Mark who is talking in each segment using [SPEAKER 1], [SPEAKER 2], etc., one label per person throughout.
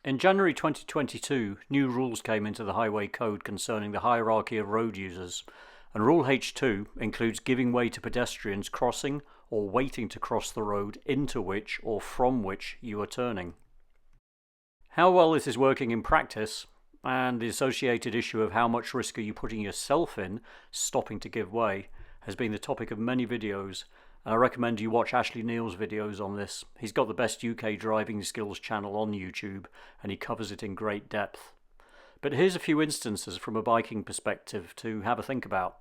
[SPEAKER 1] In January 2022, new rules came into the Highway Code concerning the hierarchy of road users, and Rule H2 includes giving way to pedestrians crossing or waiting to cross the road into which or from which you are turning. How well this is working in practice, and the associated issue of how much risk are you putting yourself in stopping to give way, has been the topic of many videos, and I recommend you watch Ashley Neal's videos on this. He's got the best UK driving skills channel on YouTube, and he covers it in great depth. But here's a few instances from a biking perspective to have a think about.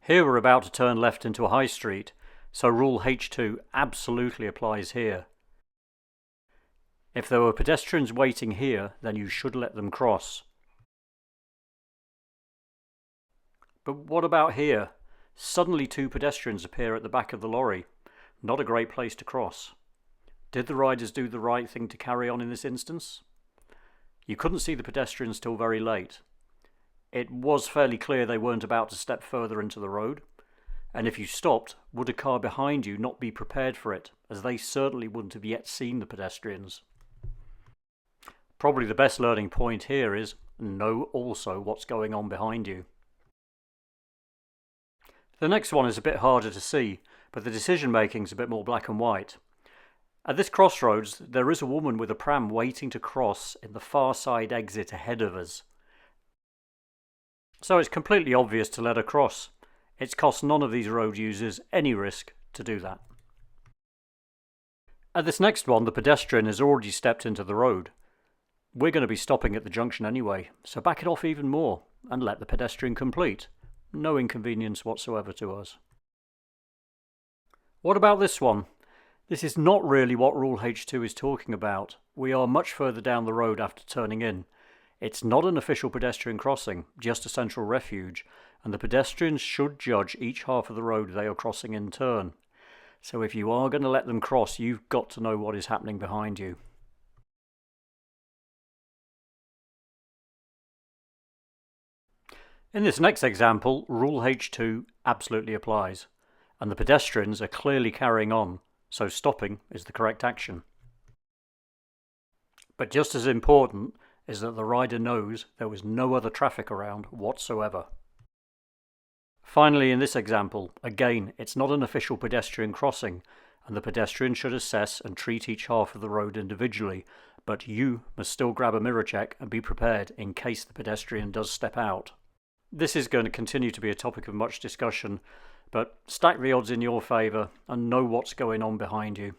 [SPEAKER 1] Here we're about to turn left into a high street, so Rule H2 absolutely applies here. If there were pedestrians waiting here, then you should let them cross. But what about here? Suddenly two pedestrians appear at the back of the lorry. Not a great place to cross. Did the riders do the right thing to carry on in this instance? You couldn't see the pedestrians till very late. It was fairly clear they weren't about to step further into the road, and if you stopped, would a car behind you not be prepared for it, as they certainly wouldn't have yet seen the pedestrians? Probably the best learning point here is know also what's going on behind you. The next one is a bit harder to see, but the decision making is a bit more black and white. At this crossroads, there is a woman with a pram waiting to cross in the far side exit ahead of us. So it's completely obvious to let her cross. It's cost none of these road users any risk to do that. At this next one, the pedestrian has already stepped into the road. We're going to be stopping at the junction anyway, so back it off even more and let the pedestrian complete. No inconvenience whatsoever to us. What about this one? This is not really what Rule H2 is talking about. We are much further down the road after turning in. It's not an official pedestrian crossing, just a central refuge, and the pedestrians should judge each half of the road they are crossing in turn. So if you are going to let them cross, you've got to know what is happening behind you. In this next example, Rule H2 absolutely applies, and the pedestrians are clearly carrying on, so stopping is the correct action. But just as important is that the rider knows there was no other traffic around whatsoever. Finally, in this example, again, it's not an official pedestrian crossing, and the pedestrian should assess and treat each half of the road individually, but you must still grab a mirror check and be prepared in case the pedestrian does step out. This is going to continue to be a topic of much discussion, but stack the odds in your favour and know what's going on behind you.